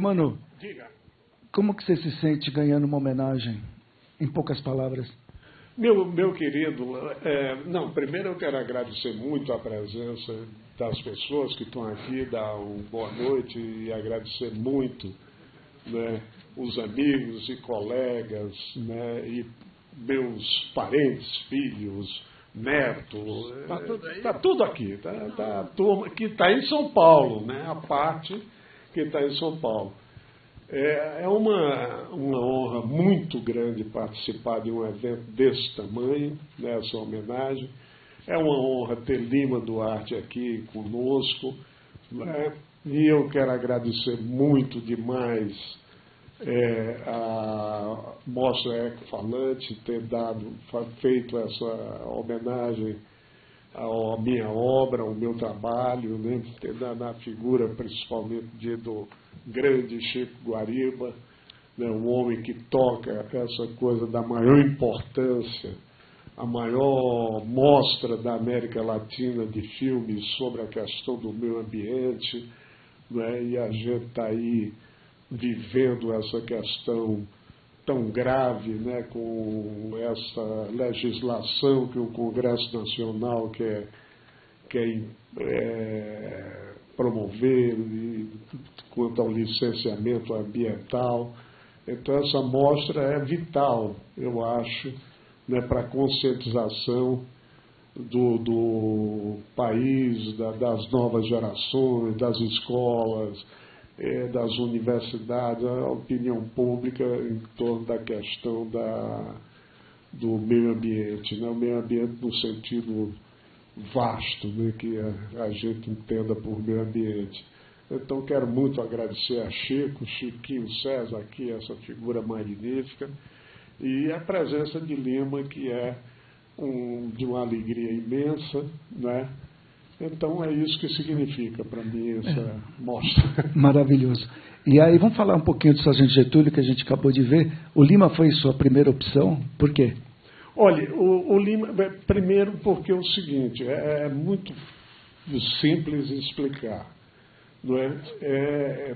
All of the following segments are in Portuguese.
Manu, Diga. como que você se sente ganhando uma homenagem, em poucas palavras? Meu querido, primeiro eu quero agradecer muito a presença das pessoas que estão aqui, dar uma boa noite e agradecer muito, né, os amigos e colegas, né, e meus parentes, filhos, netos, está tudo aqui, tá a turma que está em São Paulo, né, a parte que está em São Paulo. É uma honra muito grande participar de um evento desse tamanho, né, essa homenagem. É uma honra ter Lima Duarte aqui conosco, né, e eu quero agradecer muito demais a Mostra Ecofalante ter feito essa homenagem à minha obra, ao meu trabalho, né, na figura principalmente do grande Chico Guariba, né, um homem que toca essa coisa da maior importância, a maior mostra da América Latina de filmes sobre a questão do meio ambiente, né, e a gente está aí vivendo essa questão tão grave, né, com essa legislação que o Congresso Nacional quer promover quanto ao licenciamento ambiental. Então, essa mostra é vital, eu acho, né, para a conscientização do país, das novas gerações, das escolas, das universidades, a opinião pública em torno da questão do meio ambiente, né? O meio ambiente no sentido vasto, né, que a gente entenda por meio ambiente. Então, quero muito agradecer a Chiquinho César aqui, essa figura magnífica, e a presença de Lima, que é de uma alegria imensa, né? Então, é isso que significa para mim essa mostra. Maravilhoso. E aí, vamos falar um pouquinho do Sargento Getúlio, que a gente acabou de ver. O Lima foi sua primeira opção? Por quê? Olha, o Lima, primeiro porque é o seguinte, é muito simples explicar. Não é?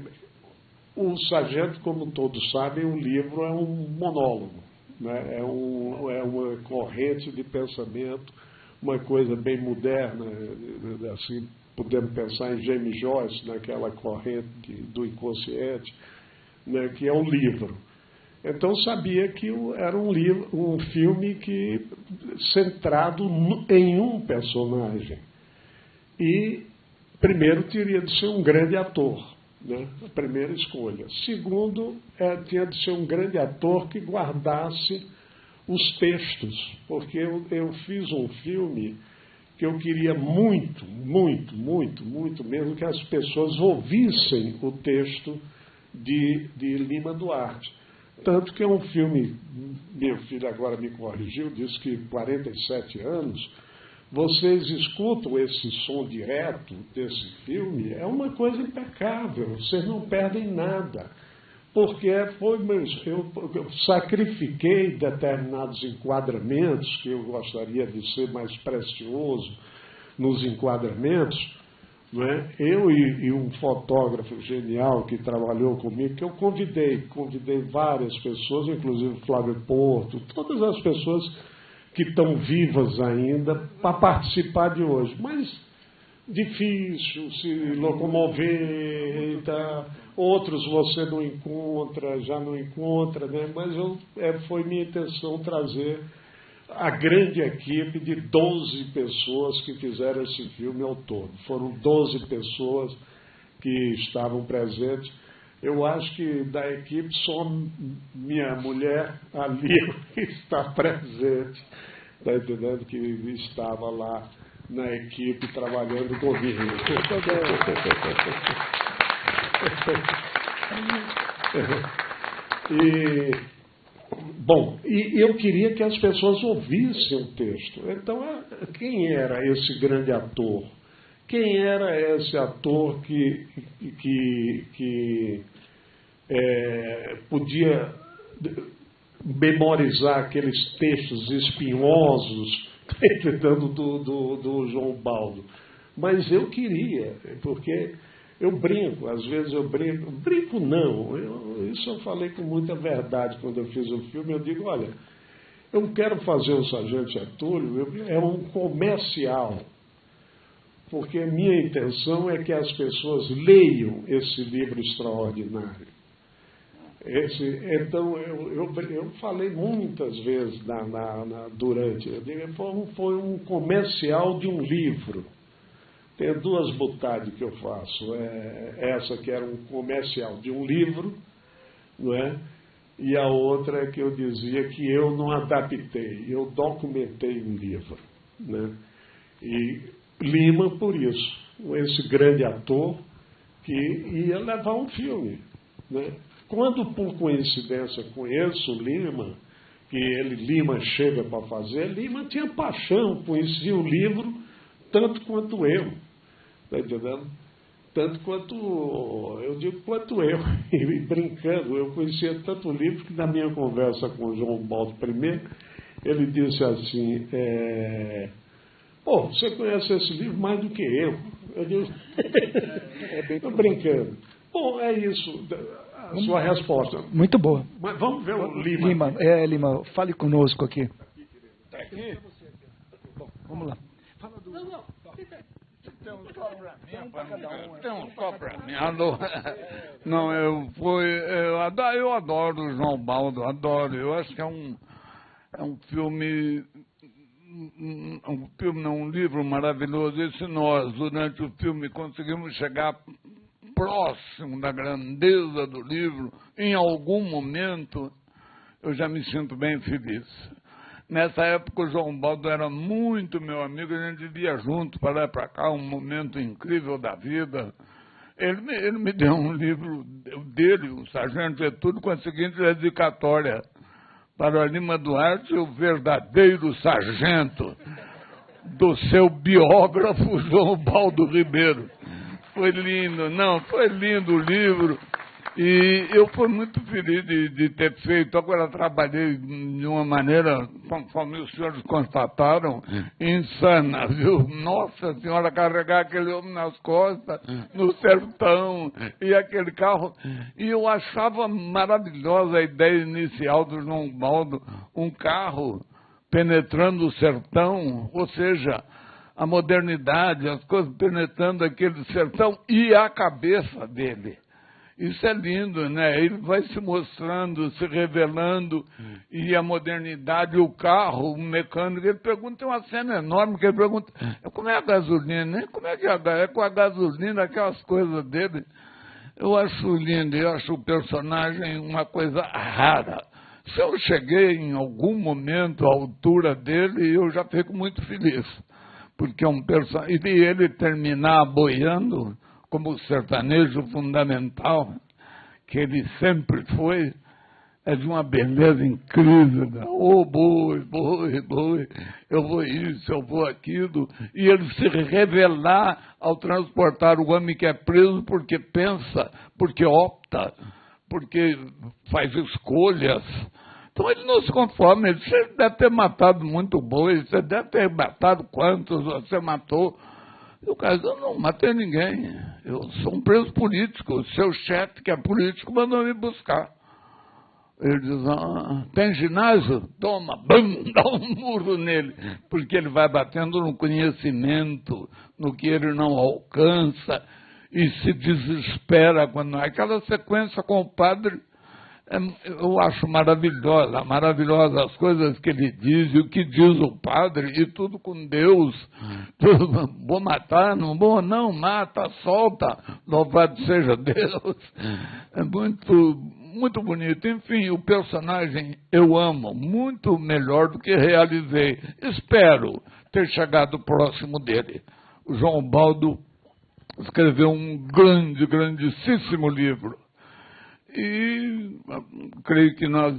O Sargento, como todos sabem, o livro é um monólogo, né? É uma corrente de pensamento, uma coisa bem moderna, assim, podemos pensar em James Joyce, naquela corrente do inconsciente, né, que é um livro. Então, sabia que era um filme centrado em um personagem. E, primeiro, teria de ser um grande ator, né? A primeira escolha. Segundo, tinha de ser um grande ator que guardasse os textos, porque eu fiz um filme que eu queria muito, muito, muito, muito mesmo que as pessoas ouvissem o texto de Lima Duarte. Tanto que é um filme, meu filho agora me corrigiu, disse que 47 anos, vocês escutam esse som direto desse filme, é uma coisa impecável, vocês não perdem nada. Porque eu sacrifiquei determinados enquadramentos, que eu gostaria de ser mais precioso nos enquadramentos, não é? Eu e um fotógrafo genial que trabalhou comigo, que eu convidei várias pessoas, inclusive Flávio Porto, todas as pessoas que estão vivas ainda para participar de hoje. Mas difícil se locomover, tá? Outros você não encontra, já não encontra, né? Mas foi minha intenção trazer a grande equipe de 12 pessoas que fizeram esse filme ao todo. Foram 12 pessoas que estavam presentes. Eu acho que da equipe só minha mulher, a Lívia, está presente. Está entendendo? Que estava lá na equipe trabalhando comigo. E eu queria que as pessoas ouvissem o texto. Então, quem era esse grande ator? Quem era esse ator que podia memorizar aqueles textos espinhosos do João Baldo? Mas eu queria, porque Eu brinco, às vezes eu brinco. Brinco não, isso eu falei com muita verdade quando eu fiz o filme. Eu digo, olha, eu não quero fazer o Sargento Getúlio, é um comercial. Porque a minha intenção é que as pessoas leiam esse livro extraordinário. Então, eu falei muitas vezes durante, eu digo, foi um comercial de um livro. Tem duas boutades que eu faço. Essa que era um comercial de um livro, não é? E a outra é que eu dizia que eu não adaptei, eu documentei um livro, né? E Lima, por isso, esse grande ator que ia levar um filme, né? Quando, por coincidência, conheço Lima, que Lima chega para fazer, Lima tinha paixão, conhecia o livro tanto quanto eu, está entendendo? Tanto quanto, eu digo quanto eu, e brincando, eu conhecia tanto o livro que na minha conversa com o João Baldo I, ele disse assim, você conhece esse livro mais do que eu. Eu digo, estou brincando. Bom, é isso. A sua resposta. Muito boa. Mas vamos ver o Lima. Lima, fale conosco aqui. Aqui? Bom, vamos lá. Fala do... Não. Tem um só para mim. Tem um só para mim. Alô? Não, eu adoro o João Baldo, adoro. Eu acho que é um filme... um livro maravilhoso. E se nós, durante o filme, conseguimos chegar próximo da grandeza do livro, em algum momento, eu já me sinto bem feliz. Nessa época, o João Baldo era muito meu amigo, a gente via junto para lá e para cá, um momento incrível da vida. Ele me deu um livro dele, o Sargento Getúlio, com a seguinte dedicatória: para Lima Duarte, o verdadeiro sargento, do seu biógrafo João Baldo Ribeiro. Foi lindo, foi lindo o livro. E eu fui muito feliz de ter feito. Agora trabalhei de uma maneira, conforme os senhores constataram, insana, viu? Nossa Senhora, carregar aquele homem nas costas, no sertão, e aquele carro. E eu achava maravilhosa a ideia inicial do João Baldo, um carro penetrando o sertão, ou seja, a modernidade, as coisas penetrando aquele sertão e a cabeça dele. Isso é lindo, né? Ele vai se mostrando, se revelando, e a modernidade, o carro, o mecânico, ele pergunta, tem uma cena enorme, que ele pergunta, como é a gasolina? Como é que é com a gasolina, aquelas coisas dele? Eu acho lindo, eu acho o personagem uma coisa rara. Se eu cheguei em algum momento à altura dele, eu já fico muito feliz, porque é um personagem, e ele terminar boiando, como sertanejo fundamental, que ele sempre foi, é de uma beleza incrível. Boi, eu vou isso, eu vou aquilo. E ele se revelar ao transportar o homem que é preso porque pensa, porque opta, porque faz escolhas. Então ele não se conforma, você deve ter matado muito boi, você deve ter matado quantos você matou. O cara diz, eu não matei ninguém, eu sou um preso político, o seu chefe, que é político, mandou me buscar. Ele diz, tem ginásio? Toma, bum, dá um murro nele, porque ele vai batendo no conhecimento, no que ele não alcança, e se desespera quando aquela sequência com o padre. Eu acho maravilhosa as coisas que ele diz, e o que diz o padre, e tudo com Deus. Tudo, vou matar, não vou, não, mata, solta, louvado seja Deus. É muito bonito. Enfim, o personagem eu amo, muito melhor do que realizei. Espero ter chegado próximo dele. O João Baldo escreveu um grandíssimo livro. E creio que nós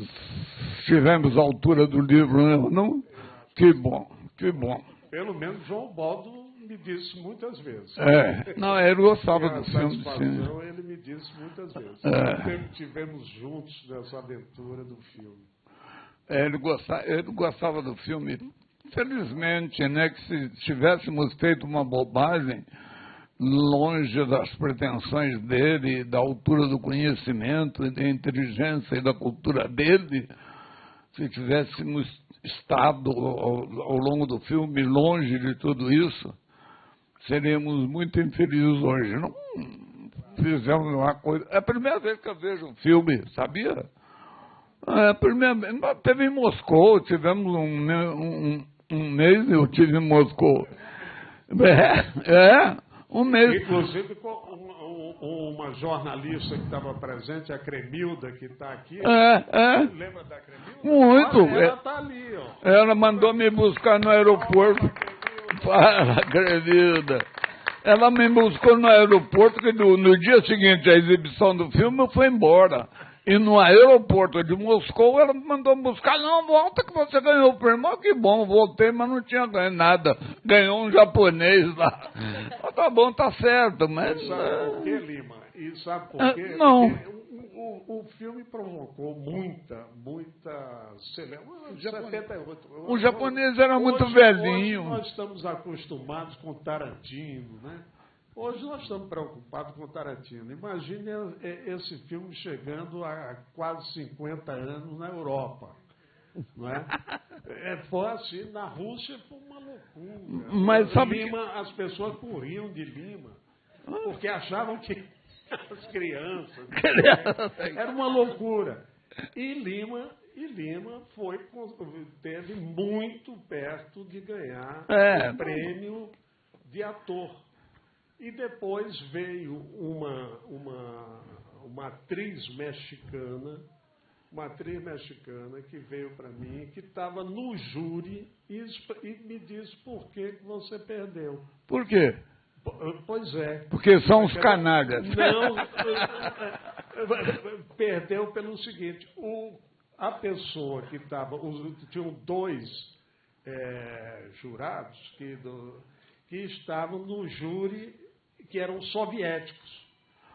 tivemos a altura do livro, não? Que bom. Pelo menos João Baldo me disse muitas vezes. Ele gostava do filme. Sim. Ele me disse muitas vezes. Tivemos juntos nessa aventura do filme. Ele gostava do filme. Felizmente, né, que se tivéssemos feito uma bobagem, longe das pretensões dele, da altura do conhecimento, da inteligência e da cultura dele. Se tivéssemos estado ao longo do filme longe de tudo isso, seríamos muito infelizes hoje. Não fizemos uma coisa. É a primeira vez que eu vejo um filme, sabia? É a primeira vez. Teve em Moscou, tivemos um mês, eu tive em Moscou. Um mês. Inclusive, uma jornalista que estava presente, a Cremilda, que está aqui. Lembra da Cremilda? Muito. Ela está ali, ó. Ela mandou me buscar no aeroporto. Fala, Cremilda. Ela me buscou no aeroporto, que no dia seguinte à exibição do filme eu fui embora. E no aeroporto de Moscou, ela me mandou me buscar. Não, volta que você ganhou o prêmio. Oh, que bom, voltei, mas não tinha ganho nada. Ganhou um japonês lá. Oh, tá bom, tá certo, mas... Sabe por quê, Lima? E sabe por quê? Não. Porque o filme provocou muita celebração. 78. O japonês era muito velhinho. Hoje nós estamos acostumados com Tarantino, né? Hoje nós estamos preocupados com Tarantino. Imagine esse filme chegando a quase 50 anos na Europa. Não é? Foi assim, na Rússia foi uma loucura. Mas sabe Lima, as pessoas corriam de Lima, porque achavam que as crianças... Era uma loucura. E Lima teve muito perto de ganhar o prêmio de ator. E depois veio uma atriz mexicana que veio para mim, que estava no júri e me disse por que você perdeu. Por quê? Pois é. Porque são os canalhas. Não, perdeu pelo seguinte, a pessoa que estava... Tinham dois jurados que estavam no júri, que eram soviéticos,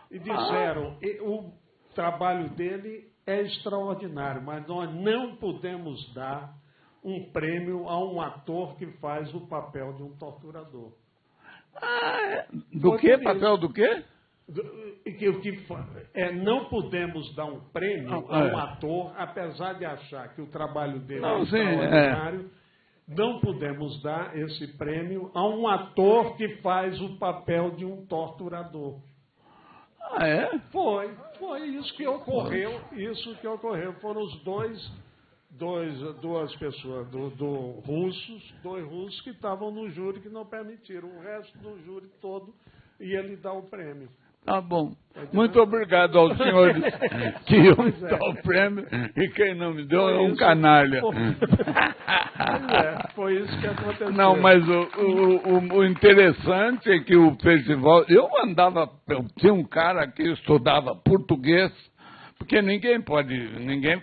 e disseram, o trabalho dele é extraordinário, mas nós não podemos dar um prêmio a um ator que faz o papel de um torturador. Do quê? Papel do quê? Não podemos dar um prêmio a um ator, apesar de achar que o trabalho dele é extraordinário, não podemos dar esse prêmio a um ator que faz o papel de um torturador. Foi isso que ocorreu. Foram os duas pessoas, dois russos que estavam no júri que não permitiram. O resto do júri todo ia lhe dar o prêmio. Tá bom. Muito obrigado aos senhores que iam me dar o prêmio, e quem não me deu é um canalha. Foi isso que aconteceu. Não, mas o interessante é que o festival... Eu tinha um cara que estudava português, porque ninguém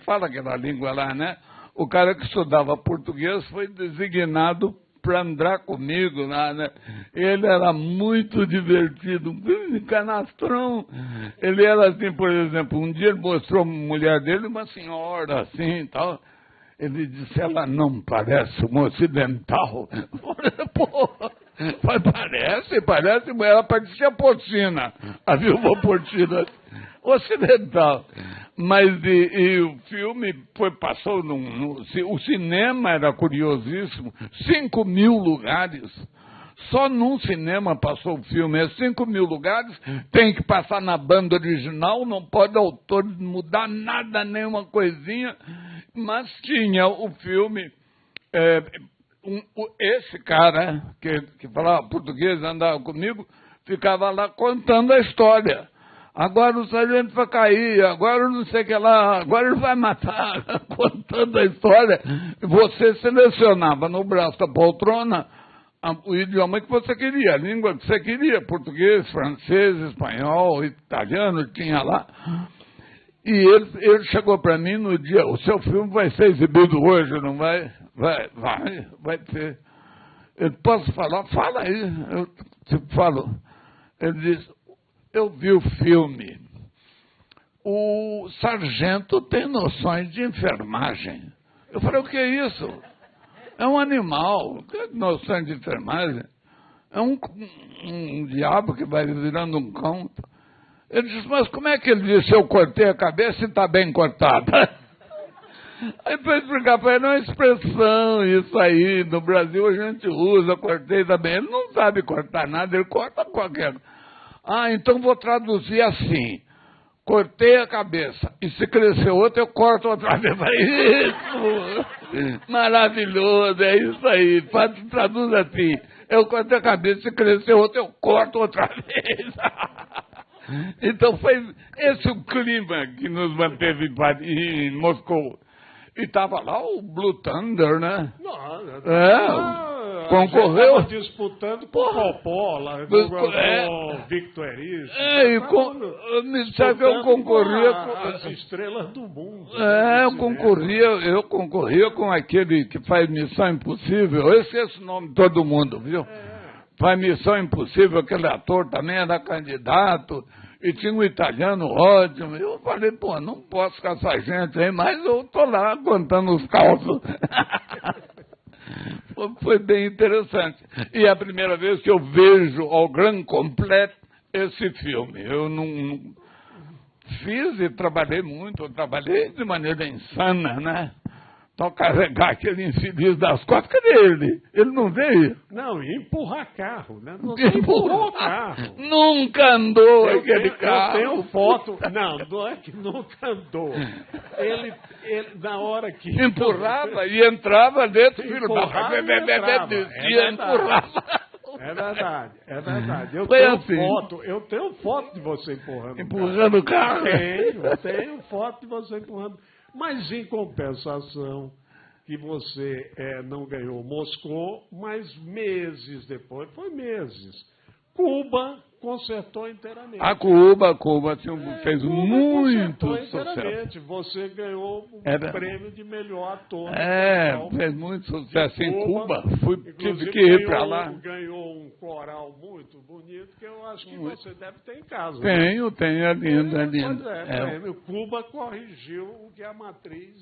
fala aquela língua lá, né? O cara que estudava português foi designado para andar comigo lá, né? Ele era muito divertido, um canastrão. Ele era assim, por exemplo, um dia ele mostrou a mulher dele, uma senhora assim e tal. Ele disse, ela não parece uma ocidental. Porra, parece, ela parecia porcina, a viúva porcina ocidental. Mas o filme passou o cinema era curiosíssimo, 5.000 lugares. Só num cinema passou o filme, 5.000 lugares, tem que passar na banda original, não pode o autor mudar nada, nenhuma coisinha, mas tinha o filme, esse cara que falava português, andava comigo, ficava lá contando a história. Agora o sargento vai cair, agora não sei o que lá, agora ele vai matar, contando a história. Você selecionava no braço da poltrona o idioma que você queria, a língua que você queria, português, francês, espanhol, italiano, tinha lá. E ele chegou para mim no dia, o seu filme vai ser exibido hoje, não vai? Vai ser. Eu posso falar? Fala aí. Eu falo. Ele disse, eu vi o filme. O sargento tem noções de enfermagem. Eu falei, o que é isso? É um animal. Que noções de enfermagem? É um diabo que vai virando um cão. Ele disse, mas como é que ele disse, eu cortei a cabeça e está bem cortada? Aí foi explicar para ele, é uma expressão, isso aí, no Brasil a gente usa, cortei também. Ele não sabe cortar nada, ele corta qualquer. Ah, então vou traduzir assim, cortei a cabeça, e se crescer outra, eu corto outra vez. Isso! Maravilhoso, é isso aí, traduz assim, eu cortei a cabeça, se crescer outra, eu corto outra vez. Então foi esse o clima que nos manteve em Moscou. E estava lá o Blue Thunder, né? Concorreu. Disputando com o Coppola, com Victor Erice. Sabe que eu concorria com as estrelas do mundo. Eu concorria com aquele que faz Missão Impossível. Eu esqueço o nome de todo mundo, viu? Faz Missão Impossível, aquele ator também era candidato. E tinha um italiano ótimo. Eu falei, pô, não posso com essa gente aí, mas eu estou lá contando os causos. Foi bem interessante. E é a primeira vez que eu vejo ao grand complet esse filme. Eu não fiz e trabalhei muito, eu trabalhei de maneira insana, né? Então carregar aquele infeliz das costas, cadê ele? Ele não veio? Não, e empurrar carro, né? Não empurrou carro. Nunca andou aquele carro. Eu tenho foto. Não é que nunca andou. Ele na hora que... Empurrava e entrava dentro, filho da... É verdade. Eu tenho foto de você empurrando. Empurrando o carro? Tenho foto de você empurrando. Mas, em compensação, que você não ganhou Moscou, mas meses depois, foi meses, Cuba consertou inteiramente. A Cuba fez muito sucesso. Você ganhou o prêmio de melhor ator. Fez muito sucesso em Cuba. Tive que ir para lá. Ganhou um coral muito bonito, que eu acho que você deve ter em casa. Tenho, é lindo, é lindo. Cuba corrigiu o que a matriz...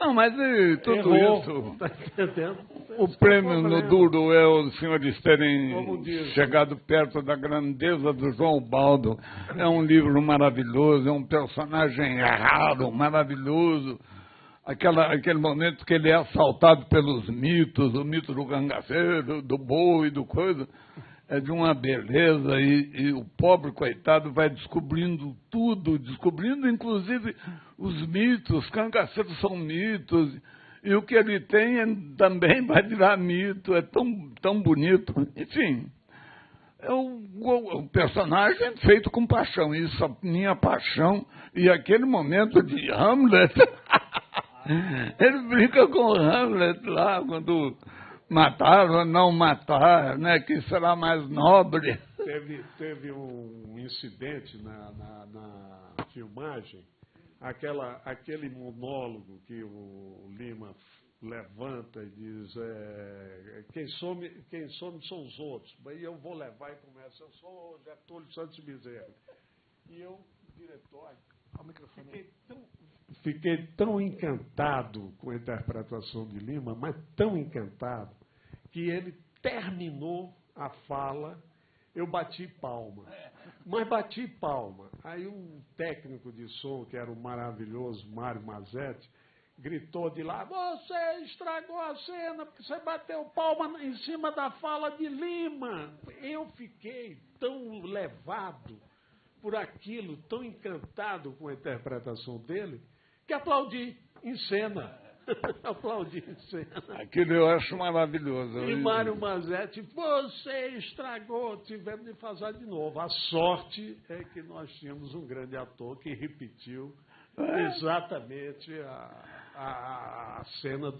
Não, mas tudo isso... Tá entendendo? O prêmio no duro é os senhores terem chegado perto da grandeza do João Baldo. É um livro maravilhoso, é um personagem raro, maravilhoso. Aquele momento que ele é assaltado pelos mitos, o mito do cangaceiro, do boi, do coisa, é de uma beleza e o pobre coitado vai descobrindo tudo, descobrindo inclusive os mitos, os cangaceiros são mitos, e o que ele tem também vai virar mito, é tão bonito. Enfim, é o personagem feito com paixão, isso a minha paixão, e aquele momento de Hamlet, ele brinca com o Hamlet lá, quando matar ou não matar, né, que será mais nobre. Teve um incidente na filmagem, aquele monólogo que o Lima levanta e diz, quem some são os outros, aí eu vou levar e começa, eu sou Getúlio Santos Bezerra. E eu, diretor, fiquei tão encantado com a interpretação de Lima, mas tão encantado, que ele terminou a fala, eu bati palma. Mas bati palma. Aí um técnico de som, que era o maravilhoso Mário Mazetti, gritou de lá, você estragou a cena, porque você bateu palma em cima da fala de Lima. Eu fiquei tão levado por aquilo, tão encantado com a interpretação dele, que aplaudi em cena. Aplaudi em cena. Aquilo eu acho maravilhoso. E Mário Mazetti, você estragou, tivemos de fazer de novo. A sorte é que nós tínhamos um grande ator que repetiu exatamente a cena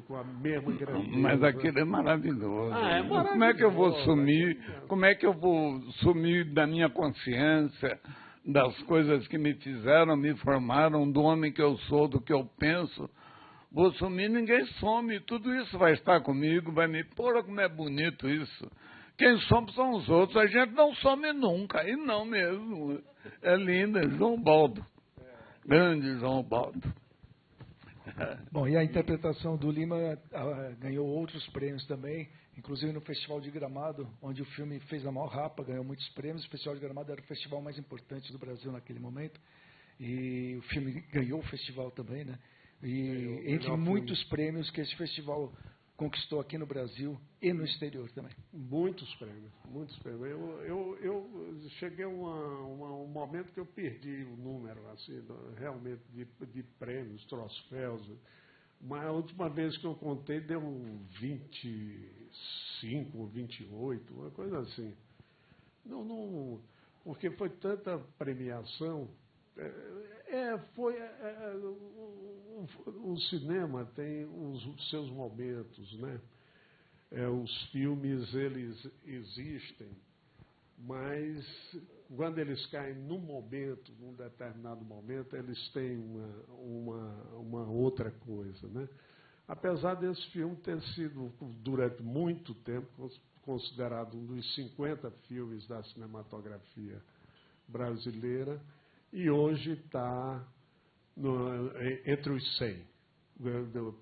com a mesma grandeza. Mas aquilo é maravilhoso. É maravilhoso. Como é que eu vou sumir? Como é que eu vou sumir da minha consciência, das coisas que me fizeram, me formaram, do homem que eu sou, do que eu penso? Vou sumir, ninguém some, tudo isso vai estar comigo, vai me... Porra, como é bonito isso. Quem some são os outros, a gente não some nunca, e não mesmo. É lindo, é João Baldo. Grande João Baldo. Bom, e a interpretação do Lima ganhou outros prêmios também, inclusive no Festival de Gramado, onde o filme fez a maior rapa, ganhou muitos prêmios. O Festival de Gramado era o festival mais importante do Brasil naquele momento, e o filme ganhou o festival também, né? E entre muitos prêmios que esse festival conquistou aqui no Brasil e no exterior também. Muitos prêmios, muitos prêmios. Eu cheguei a um momento que eu perdi o número, assim, realmente, de prêmios, troféus. Mas a última vez que eu contei deu 25 ou 28, uma coisa assim. Não, porque foi tanta premiação. O cinema tem os seus momentos, né? Os filmes, eles existem, mas quando eles caem num momento, num determinado momento, eles têm uma outra coisa, né? Apesar desse filme ter sido, durante muito tempo, considerado um dos 50 filmes da cinematografia brasileira, e hoje está entre os 100.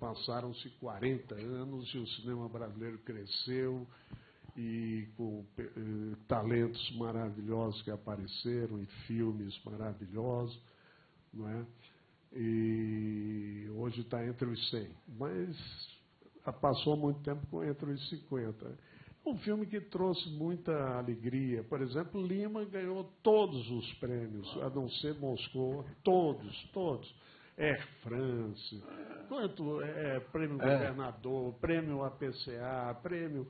Passaram-se 40 anos e o cinema brasileiro cresceu, e com talentos maravilhosos que apareceram, e filmes maravilhosos, não é? E hoje está entre os 100. Mas passou muito tempo entre os 50. Um filme que trouxe muita alegria. Por exemplo, Lima ganhou todos os prêmios, a não ser Moscou, todos. Air France, prêmio governador, prêmio APCA, prêmio...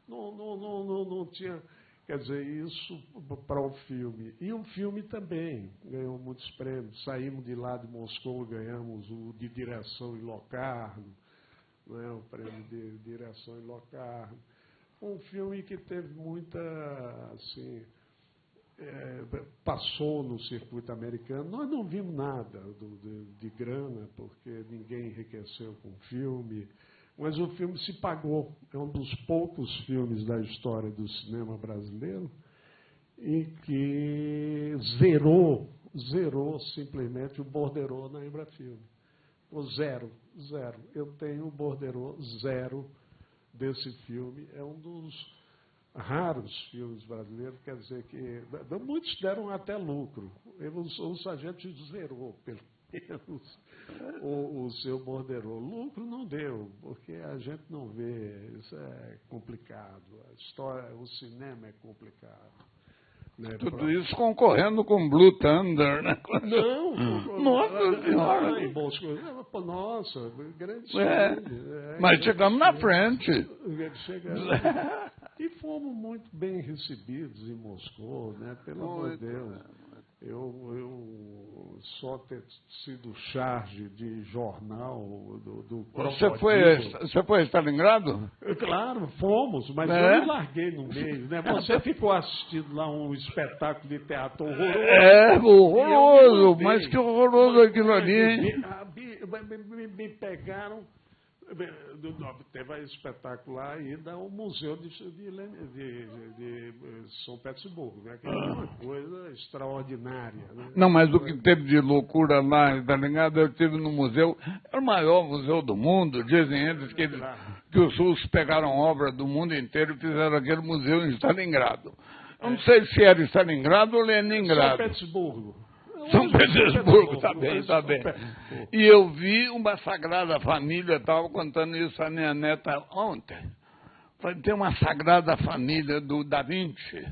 Não tinha... Quer dizer, isso para o filme. E o filme também ganhou muitos prêmios. Saímos de lá de Moscou, ganhamos o de direção em Locarno, não é? O prêmio de direção em Locarno. Um filme que teve muita, assim, passou no circuito americano. Nós não vimos nada de grana, porque ninguém enriqueceu com o filme, mas o filme se pagou. É um dos poucos filmes da história do cinema brasileiro e que zerou simplesmente o borderô na Embrafilme. O zero. Eu tenho o borderô zero desse filme. É um dos raros filmes brasileiros, quer dizer que muitos deram até lucro. O Sargento zerou, pelo menos, o seu borderô. Lucro não deu, porque a gente não vê, isso é complicado. A história, o cinema é complicado. Né? Tudo isso concorrendo com Blue Thunder, né? Não, nossa senhora! Nossa, grande mas chegamos na frente. E fomos muito bem recebidos em Moscou, né? Pelo amor de Deus. Eu só ter sido charge de jornal do Você foi a Stalingrado? Claro, fomos, mas eu me larguei no meio, né? Você ficou assistindo lá um espetáculo de teatro horroroso. Horroroso, mas que horroroso aquilo ali. Me pegaram. Teve espetáculo lá ainda o Museu de São Petersburgo, né? Que é uma coisa extraordinária. Né? Não, mas o que teve de loucura lá, tá ligado? Eu estive no museu, é o maior museu do mundo, dizem eles que os russos pegaram obra do mundo inteiro e fizeram aquele museu em Stalingrado. Eu não sei se era Stalingrado ou Leningrado. São Petersburgo. São Petersburgo, está bem. E eu vi uma Sagrada Família, estava contando isso à minha neta ontem. Falei, tem uma Sagrada Família do Da Vinci.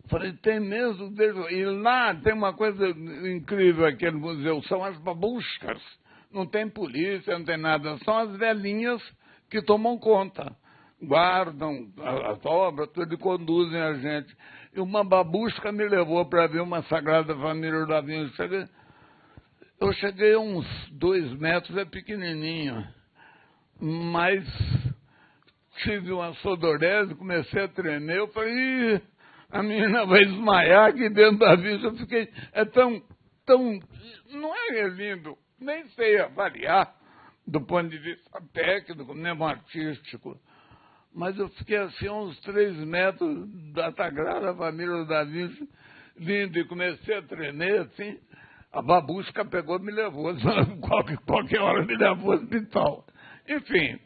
Falei, tem mesmo. E lá tem uma coisa incrível, aquele museu, são as babushkas. Não tem polícia, não tem nada, são as velhinhas que tomam conta. Guardam as obras, tudo, e conduzem a gente. E uma babushka me levou para ver uma Sagrada Família da Vinci. Eu cheguei a uns 2 metros, é pequenininho, mas tive uma sudorese, comecei a tremer, eu falei, a menina vai desmaiar aqui dentro da Vinci. Eu fiquei, não é lindo, nem sei avaliar do ponto de vista técnico, mesmo artístico. Mas eu fiquei assim, a uns 3 metros da Sagrada Família da Vinci, lindo, e comecei a tremer, assim. A babusca pegou e me levou, qualquer hora me levou ao hospital. Enfim,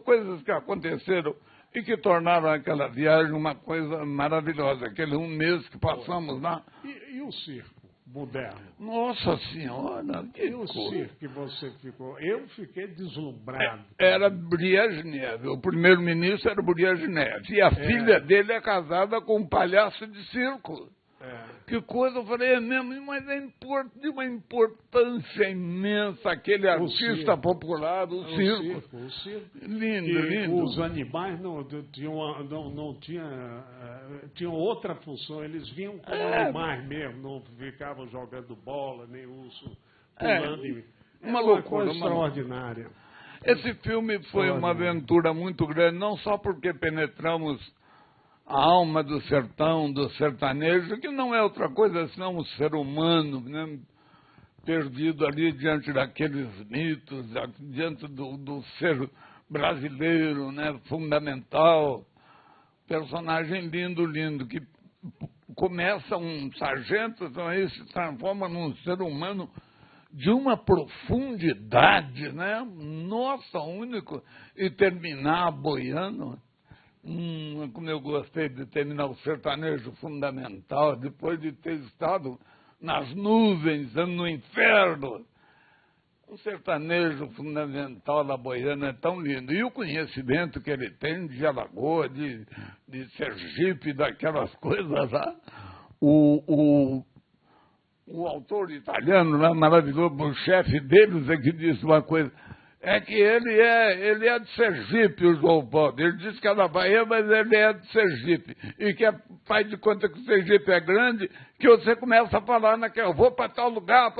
coisas que aconteceram e que tornaram aquela viagem uma coisa maravilhosa. Aquele um mês que passamos lá. E o circo moderno? Nossa Senhora, que E o circo que você ficou? Eu fiquei deslumbrado. Era Brezhnev, o primeiro-ministro era Brezhnev. E a filha dele é casada com um palhaço de circo. Que coisa, eu falei, é mesmo, mas é de uma importância imensa aquele artista popular, o circo. O circo. Lindo, lindo. Os animais não tinham outra função, eles vinham como animais mesmo, não ficavam jogando bola, nem urso pulando. Uma loucura, coisa extraordinária. Esse filme foi uma aventura muito grande, não só porque penetramos a alma do sertão, do sertanejo, que não é outra coisa senão um ser humano, né, perdido ali diante daqueles mitos, diante do ser brasileiro, né, fundamental. Personagem lindo, lindo, que começa um sargento, então aí se transforma num ser humano de uma profundidade, né? Nossa, único, e terminar boiando. Como eu gostei de terminar o sertanejo fundamental, depois de ter estado nas nuvens, no inferno. O sertanejo fundamental da Boiana é tão lindo. E o conhecimento que ele tem de Alagoas, de Sergipe, daquelas coisas lá. O autor italiano lá, maravilhoso, o chefe deles é que disse uma coisa. É que ele é de Sergipe, o João Paulo. Ele disse que é da Bahia, mas ele é de Sergipe. E que faz de conta que o Sergipe é grande, que você começa a falar eu vou para tal lugar,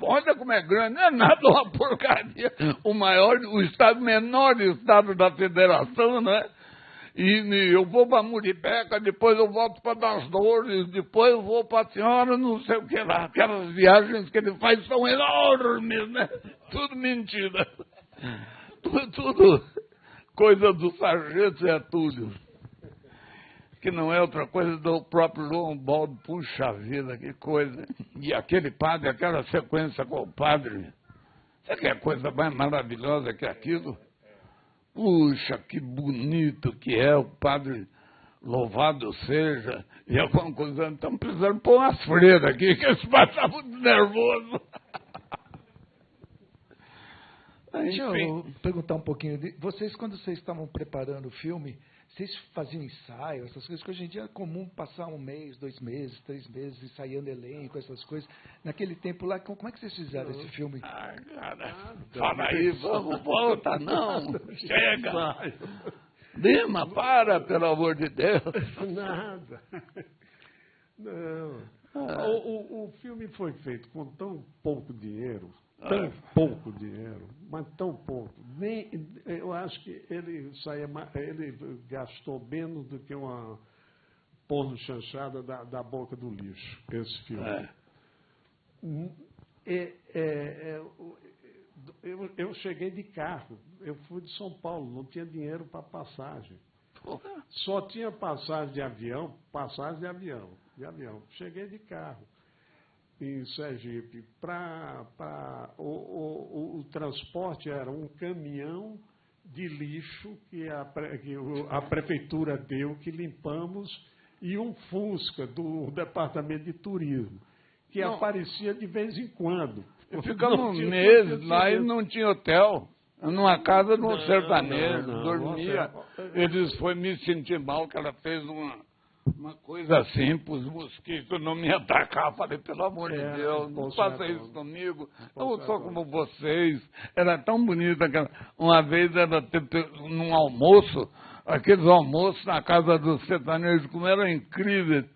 olha como é grande. Não é nada, uma porcaria. O estado menor estado da federação, né? E eu vou para Muribeca, depois eu volto para Das Dores, depois eu vou para a senhora, não sei o que lá. Aquelas viagens que ele faz são enormes, né? Tudo mentira. Tudo coisa do sargento Getúlio. Que não é outra coisa do próprio João Baldo. Puxa vida, que coisa. E aquele padre, aquela sequência com o padre. Sabe que é coisa mais maravilhosa que aquilo? Puxa, que bonito que é o padre, louvado seja. E a conclusão, estamos precisando pôr umas freiras aqui, que esse padre está muito nervoso. Deixa eu perguntar um pouquinho. Vocês, quando vocês estavam preparando o filme, vocês faziam ensaio, essas coisas, que hoje em dia é comum passar 1 mês, 2 meses, 3 meses, ensaiando elenco, essas coisas. Naquele tempo lá, como é que vocês fizeram esse filme? Cara, fala aí, vamos, volta, não, chega. Lima, pelo amor de Deus. Nada. Não. O filme foi feito com tão pouco dinheiro, mas tão pouco. Eu acho que ele gastou menos do que uma porno chanchada da boca do lixo, esse filme. Eu cheguei de carro, eu fui de São Paulo, não tinha dinheiro para passagem. Só tinha passagem de avião. Cheguei de carro em Sergipe. O transporte era um caminhão de lixo que a prefeitura deu, que limpamos, e um Fusca do departamento de turismo, que aparecia de vez em quando. Ficamos meses lá e não tinha hotel. Numa casa de um sertanejo, dormia. Eles foram me sentir mal, que ela fez uma coisa assim, para os mosquitos não me atacar. Falei, pelo amor de Deus, não faça isso comigo. Eu sou como vocês. Era tão bonita. Uma vez ela teve num almoço, aqueles almoços na casa dos sertanejos, como eram incríveis.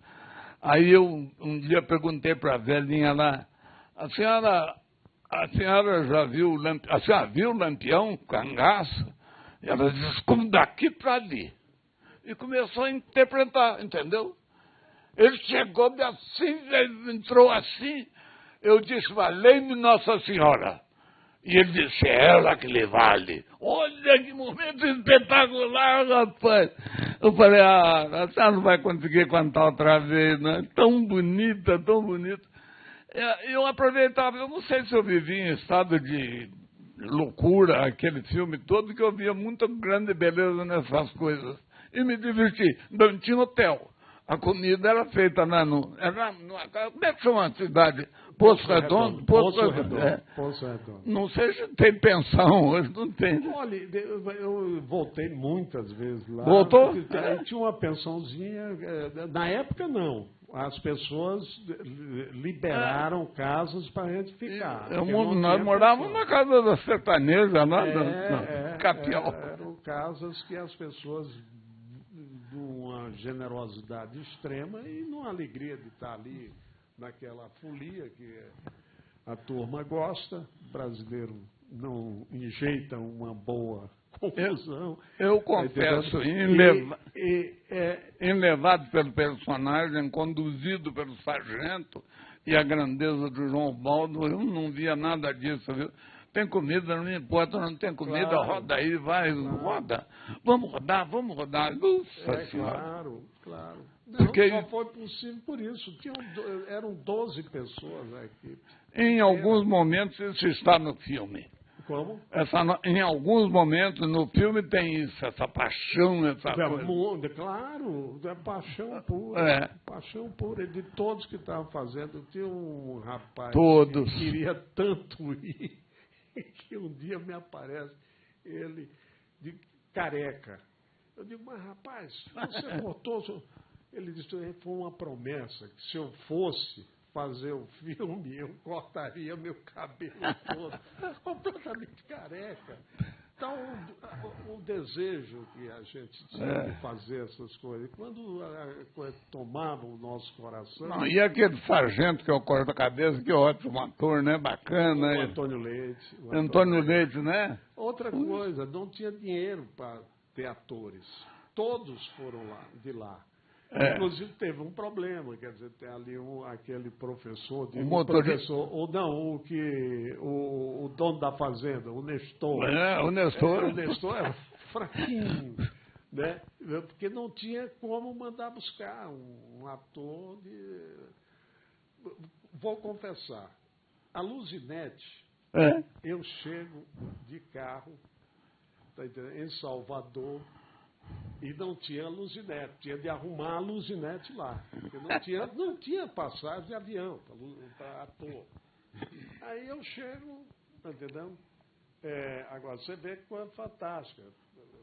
Aí eu um dia perguntei para a velhinha lá, a senhora já viu o Lampião, cangaço? E ela disse, como daqui para ali. E começou a interpretar, entendeu? Ele chegou assim, ele entrou assim. Eu disse, valei-me Nossa Senhora. E ele disse, é ela que lhe vale. Olha que momento espetacular, rapaz. Eu falei, a senhora não vai conseguir cantar outra vez, né? Tão bonita, tão bonita. Eu aproveitava, eu não sei se eu vivia em estado de loucura, aquele filme todo, que eu via muita grande beleza nessas coisas. E me diverti. Não tinha hotel. A comida era feita como é que chama a cidade? Poço Redondo? Poço Redondo. Não sei se tem pensão hoje, não tem. Olha, eu voltei muitas vezes lá. Voltou? Tinha uma pensãozinha. Na época, não. As pessoas liberaram casas para a gente ficar. Nós morávamos na casa da sertaneja, lá na Capial. Eram casas que as pessoas, de uma generosidade extrema e numa alegria de estar ali, naquela folia que a turma gosta. O brasileiro não enjeita uma boa confusão. Eu confesso, enlevado pelo personagem, conduzido pelo sargento e a grandeza do João Baldo, eu não via nada disso, viu? Tem comida, não importa, não tem comida, claro. Roda aí, vai, claro. Roda. Vamos rodar. Nossa Senhora. Claro. Não, porque só foi possível por isso. Eram 12 pessoas aqui. Em alguns momentos isso está no filme. Como? Em alguns momentos no filme tem isso, essa paixão, essa coisa. Claro, é paixão pura. Paixão pura de todos que estavam fazendo. Tinha um rapaz que queria tanto ir, que um dia me aparece ele de careca. Eu digo, mas rapaz, você botou... Ele disse, foi uma promessa, que se eu fosse fazer o filme, eu cortaria meu cabelo todo, completamente careca. Então, o desejo que a gente tinha de fazer essas coisas, quando tomava o nosso coração... Não, e aquele sargento que é o corta-cabeça, que ótimo ator, né? Bacana. O Antônio Leite. Antônio Leite, né? Outra coisa, não tinha dinheiro para ter atores. Todos foram de lá. Inclusive teve um problema, quer dizer, tem ali aquele professor, o dono da fazenda, o Nestor. O Nestor. O Nestor era fraquinho, né? Porque não tinha como mandar buscar um ator de... Vou confessar, a Luzinete, eu chego de carro, tá entendendo? Em Salvador, e não tinha Luzinete, tinha de arrumar a Luzinete lá, porque não tinha passagem de avião para ator. Aí eu chego, tá entendendo? Agora, você vê que foi fantástica.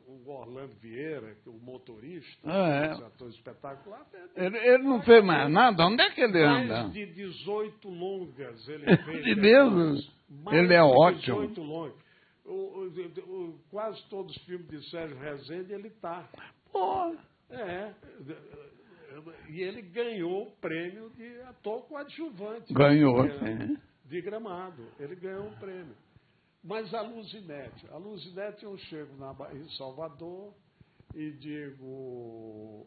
O Orlando Vieira, que é o motorista, esse ator espetacular. Ele não fez mais nada? Onde é que ele anda? Mais de 18 longas ele fez. E mesmo? Ele é ótimo. 18 longas. Quase todos os filmes de Sérgio Rezende ele está. E ele ganhou o prêmio de ator coadjuvante. Ganhou, de Gramado. Ele ganhou um prêmio. Mas a Luzinete eu chego em Salvador e digo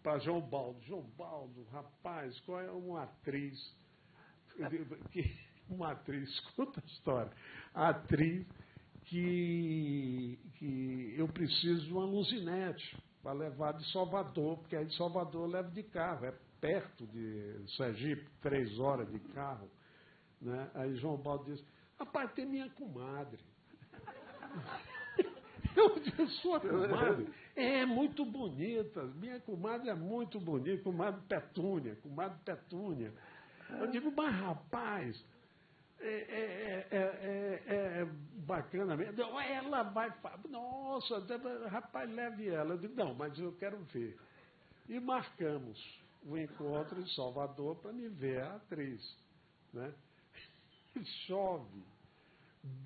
para João Baldo, rapaz, qual é uma atriz? Uma atriz, escuta a história. A atriz que eu preciso de uma Luzinete para levar de Salvador, porque aí de Salvador eu levo de carro, é perto de Sergipe, 3 horas de carro. Né? Aí João Baldo disse, rapaz, tem minha comadre. Eu disse, sua comadre? É muito bonita, minha comadre é muito bonita, comadre Petúnia. Eu digo, mas rapaz... É bacana mesmo. Ela vai... Nossa, rapaz, leve ela. Eu digo, não, mas eu quero ver. E marcamos o encontro em Salvador para me ver a atriz. Né? Chove.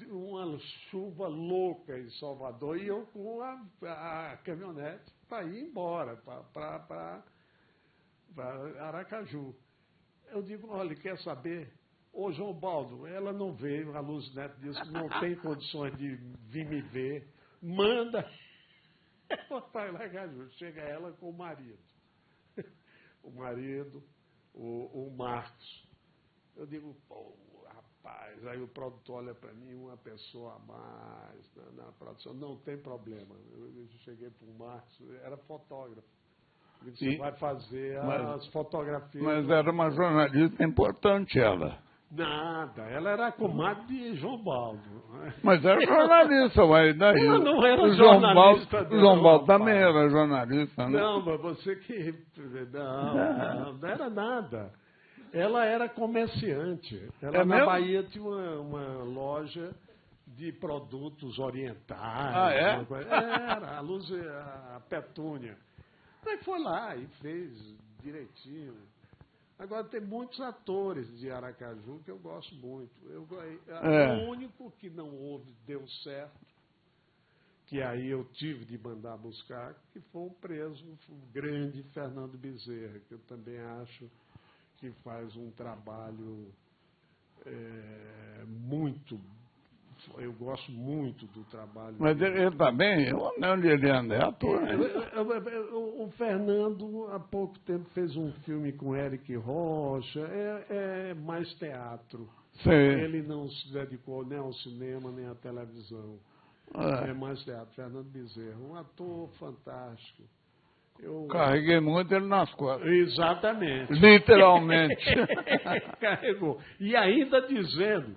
Uma chuva louca em Salvador e eu com a caminhonete para ir embora, para Aracaju. Eu digo, olha, quer saber... Ô, João Baldo, ela não veio, a Luzinete disse que não tem condições de vir me ver. Manda ela para Aracaju. Chega ela com o marido. O Marcos. Eu digo, pô, rapaz, aí o produtor olha para mim, uma pessoa a mais na produção. Não tem problema. Eu cheguei para o Marcos, era fotógrafo. Você vai fazer as fotografias. Mas era uma jornalista importante, ela. Nada, ela era comadre de João Baldo. Mas era jornalista, mas daí. Ela não era o jornalista. João Baldo também era jornalista, né? Não, mas você que... Não era nada. Ela era comerciante. Ela na Bahia tinha uma loja de produtos orientais. Ah, é? Era, a Petúnia. Aí foi lá e fez direitinho. Agora, tem muitos atores de Aracaju que eu gosto muito. O único que não houve, deu certo, que aí eu tive de mandar buscar, que foi o preso, o grande Fernando Bezerra, que eu também acho que faz um trabalho muito. Eu gosto muito do trabalho. Mas ele também, onde ele anda, é ator. Né? O Fernando, há pouco tempo, fez um filme com Eric Rocha, é mais teatro. Sim. Ele não se dedicou nem ao cinema, nem à televisão. É mais teatro. Fernando Bezerra, um ator fantástico. Carreguei muito ele nas costas. Exatamente. Literalmente. Carregou. E ainda dizendo,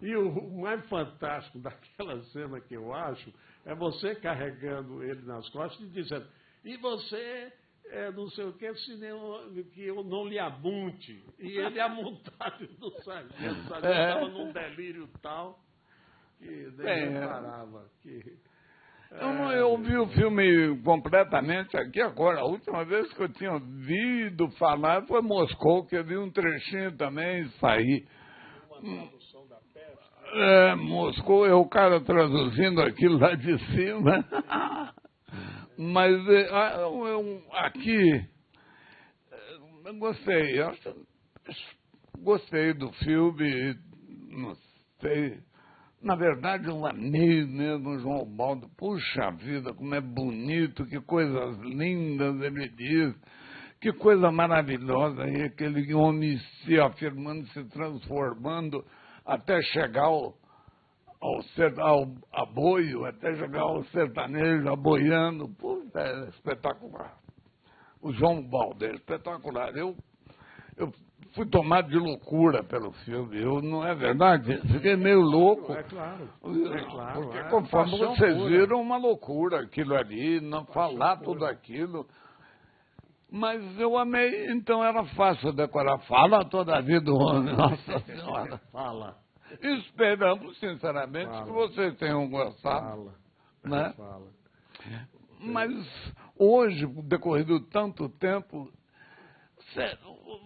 e o mais fantástico daquela cena que eu acho, é você carregando ele nas costas e dizendo, e você, não sei o que, cinema, que eu não lhe amonte. E ele amontado no sargento. O sargento estava num delírio tal que nem parava. Eu vi o filme completamente aqui agora. A última vez que eu tinha ouvido falar foi Moscou, que eu vi um trechinho também sair. Uma tradução da peste. Moscou é o cara traduzindo aquilo lá de cima. Mas aqui eu gostei. Gostei do filme, não sei. Na verdade, eu amei mesmo o João Baldo. Puxa vida, como é bonito, que coisas lindas ele diz, que coisa maravilhosa. E aquele homem se afirmando, se transformando, até chegar ao aboio, até chegar ao sertanejo, aboiando. Puxa, é espetacular. O João Baldo é espetacular. Eu fui tomado de loucura pelo filme. Não é verdade? Fiquei meio louco. É claro. Porque conforme vocês viram, uma loucura aquilo ali, não falar tudo aquilo. Mas eu amei, então era fácil decorar. Fala toda a vida do homem, Nossa Senhora. Fala. Esperamos, sinceramente, que vocês tenham gostado. Né? Fala. Mas hoje, decorrido tanto tempo,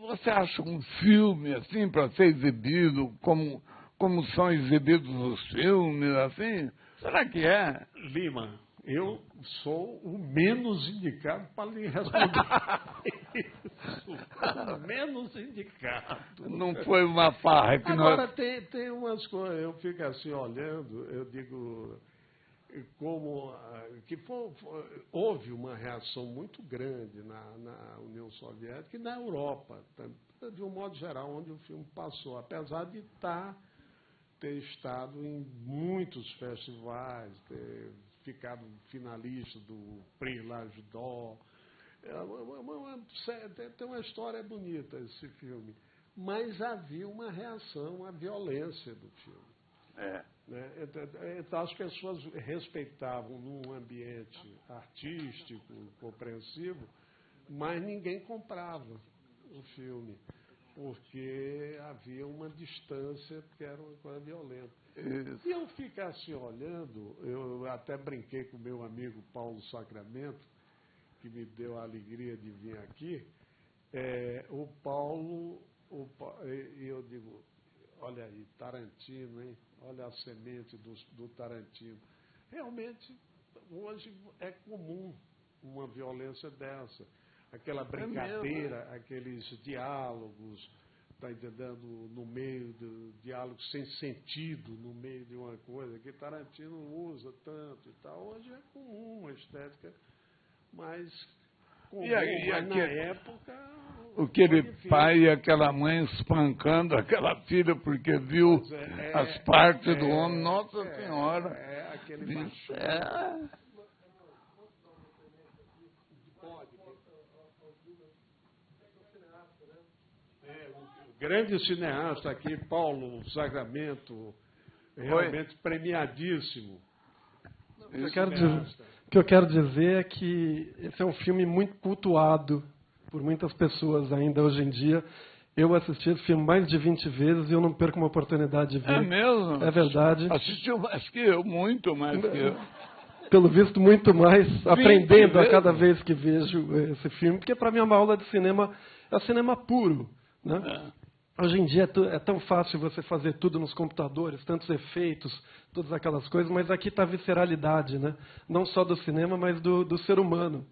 você acha um filme assim para ser exibido como são exibidos os filmes assim? Será que é? Lima, eu sou o menos indicado para lhe responder isso. O menos indicado. Não foi uma farra que Agora tem umas coisas, eu fico assim olhando, eu digo como que houve uma reação muito grande na União Soviética e na Europa, de um modo geral, onde o filme passou, apesar de ter estado em muitos festivais, ter ficado finalista do Prix L'Age d'Or. Tem uma história bonita esse filme, mas havia uma reação à violência do filme. Né? Então, as pessoas respeitavam num ambiente artístico, compreensivo, mas ninguém comprava o filme, porque havia uma distância, porque era uma coisa violenta. Isso. E eu fico assim olhando, eu até brinquei com o meu amigo Paulo Sacramento, que me deu a alegria de vir aqui. O Paulo, e eu digo, olha aí, Tarantino, hein? Olha a semente do Tarantino. Realmente, hoje é comum uma violência dessa. Aquela brincadeira, aqueles diálogos, está entendendo, no meio do diálogo sem sentido, no meio de uma coisa, que Tarantino usa tanto e tal. Hoje é comum uma estética mais comum, mas na época... Aquele pai e aquela mãe espancando aquela filha porque viu as partes do homem. Nossa Senhora. Aquele macho. grande cineasta aqui, Paulo Sacramento, realmente premiadíssimo. O que eu quero dizer é que esse é um filme muito cultuado por muitas pessoas ainda hoje em dia. Eu assisti esse filme mais de 20 vezes e eu não perco uma oportunidade de ver. É mesmo? É verdade. Assistiu mais que eu, muito mais que eu. Pelo visto, muito mais, aprendendo a vezes. cada vez que vejo esse filme, porque para mim é uma aula de cinema, é cinema puro, né? Hoje em dia é tão fácil você fazer tudo nos computadores, tantos efeitos, todas aquelas coisas, mas aqui está a visceralidade, né? Não só do cinema, mas do ser humano.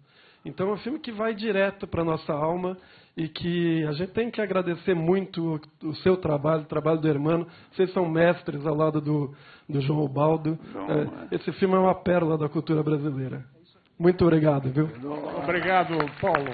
Então é um filme que vai direto para a nossa alma e que a gente tem que agradecer muito o seu trabalho, o trabalho do Hermano. Vocês são mestres ao lado do João Ubaldo. Esse filme é uma pérola da cultura brasileira. Muito obrigado, viu? Obrigado, Paulo.